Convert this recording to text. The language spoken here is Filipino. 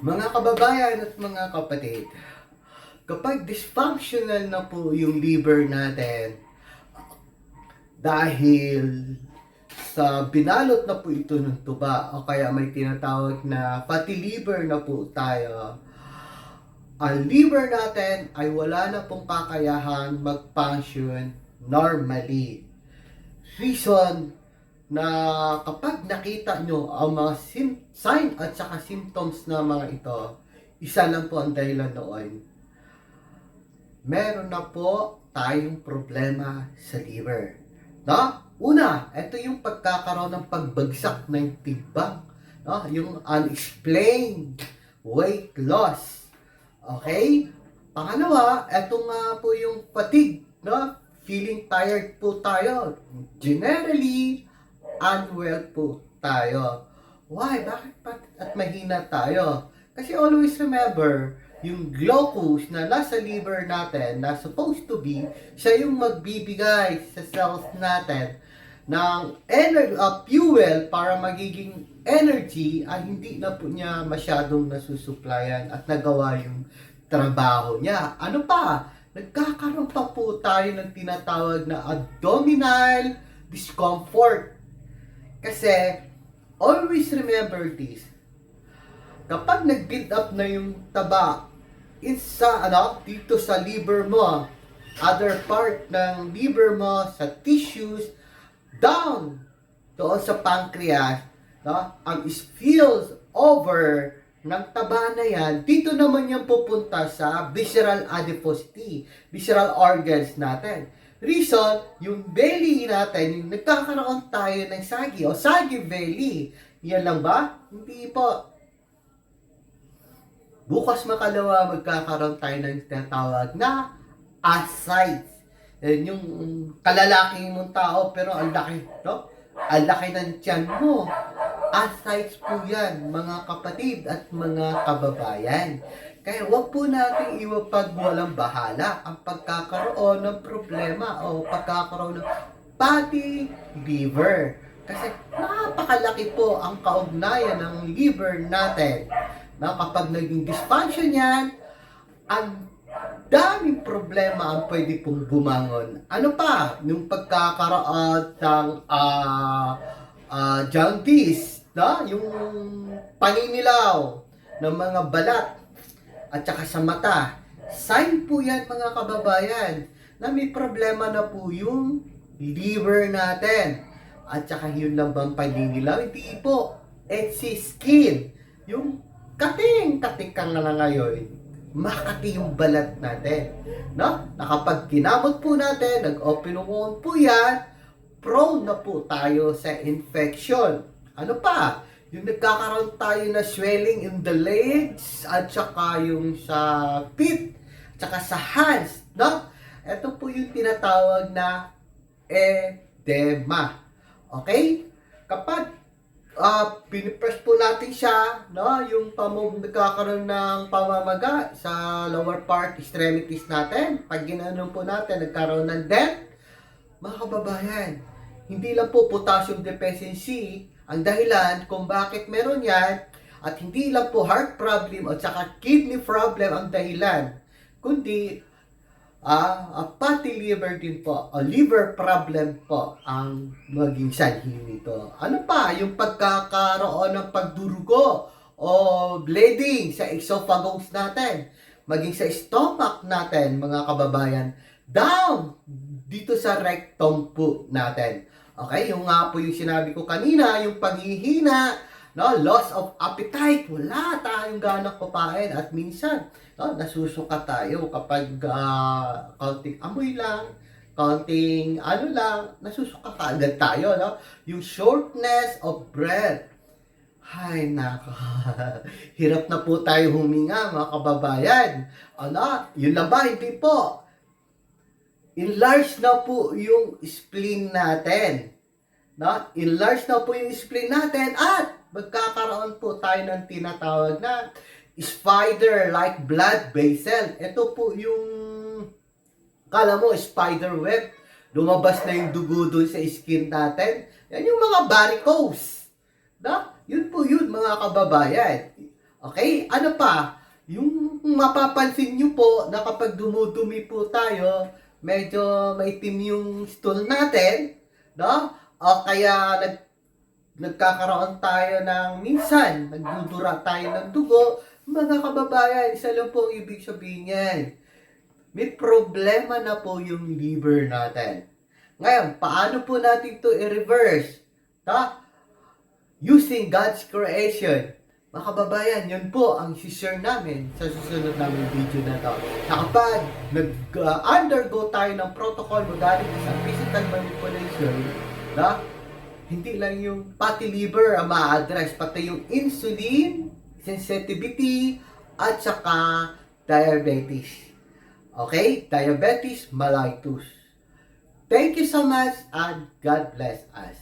Mga kababayan at mga kapatid, kapag dysfunctional na po yung liver natin dahil sa binalot na po ito ng tuba o kaya may tinatawag na fatty liver na po tayo, ang liver natin ay wala na pong kakayahan mag-function normally. Reason na kapag nakita nyo ang mga sign at saka symptoms na mga ito, isa lang po ang dahilan noon. Meron na po tayong problema sa liver. No? Una, ito yung pagkakaroon ng pagbagsak ng timbang. No? Yung unexplained weight loss. Okay? Pangalawa, ito nga po yung fatigue. No? Feeling tired po tayo. Generally, unwell po tayo. Why? Bakit at mahina tayo? Kasi always remember, yung glucose na nasa liver natin, na supposed to be, siya yung magbibigay sa cells natin ng fuel para magiging energy, ay hindi na po niya masyadong nasusuplayan at nagawa yung trabaho niya. Ano pa? Nagkakaroon pa po tayo ng tinatawag na abdominal discomfort. Kasi, always remember this, kapag nag-build up na yung taba dito sa liver mo, other part ng liver mo, sa tissues, down doon sa pancreas, no? Ang spills over ng taba na yan, dito naman yan pupunta sa visceral adiposity, visceral organs natin. Reason, yung belly natin, yung nagkakaroon tayo ng saggy o saggy belly. Yan lang ba? Hindi po. Bukas makalawa, magkakaroon tayo ng tinatawag na ascites. Yung kalalaking mong tao, pero ang laki, no? Ang laki ng tiyan mo. Ascites po yan, mga kapatid at mga kababayan. Kaya wag po natin iwapag walang bahala ang pagkakaroon ng problema o pagkakaroon ng fatty liver. Kasi napakalaki po ang kaugnayan ng liver natin. Na kapag naging dysfunction yan, ang daming problema ang pwede pong bumangon. Ano pa? Yung pagkakaroon ng jaundice, no? Yung paninilaw ng mga balat at saka sa mata. Sign po yan, mga kababayan, na may problema na po yung liver natin. At saka yun lang bang paninilaw? Hindi po. It's skin. Yung kating ka nga ngayon, makati yung balat natin. No? Nakapag kinamot po natin, nag-open wound po yan, prone na po tayo sa infection. Ano pa? Yung nagkakaroon tayo na swelling in the legs, at saka yung sa feet, at saka sa hands. No? Ito po yung tinatawag na edema. Okay? Kapag pinipress po natin siya, no, yung nagkakaroon ng pamamaga sa lower part extremities natin, pag ginanon po natin, nagkaroon ng dent, mga kababayan, hindi lang po potassium deficiency ang dahilan kung bakit meron yan, at hindi lang po heart problem at saka kidney problem ang dahilan, kundi fatty liver din po, o liver problem po ang maging sanhi nito. Ano pa? Yung pagkakaroon ng pagdurugo o bleeding sa esophagus natin, maging sa stomach natin, mga kababayan, down dito sa rectum po natin. Okay, yung nga po yung sinabi ko kanina, yung paghihina, no, loss of appetite, wala tayong ganang kumain, at minsan, no, nasusuka tayo kapag kaunting amoy lang, kaunting lang, nasusuka kaagad tayo, no? Yung shortness of breath. Ay, nako. Hirap na po tayo huminga, mga kababayan. Ano? Yun lang ba? Hindi po. Enlarge na po yung spleen natin. No? Enlarge na po yung spleen natin at magkakaroon po tayo ng tinatawag na spider-like blood vessel. Ito po yung, kala mo, spider web. Lumabas na yung dugo doon sa skin natin. Yan yung mga varicose. No? Yun po yun, mga kababayan. Okay? Ano pa? Yung mapapansin nyo po na kapag dumudumi po tayo, medyo maitim yung stool natin, no? O kaya nagkakaroon tayo ng minsan, nagdudura tayo ng dugo, mga kababayan, isa lang po ang ibig sabihin yan. May problema na po yung liver natin. Ngayon, paano po natin to i-reverse? Ta? Using God's creation. Mga kababayan, yun po ang share namin sa susunod namin video na to. Na kapag nag-undergo tayo ng protocol magaling sa physical manipulation, na hindi lang yung fatty liver ang ma-address, pati yung insulin, sensitivity, at saka diabetes. Okay? Diabetes mellitus. Thank you so much and God bless us.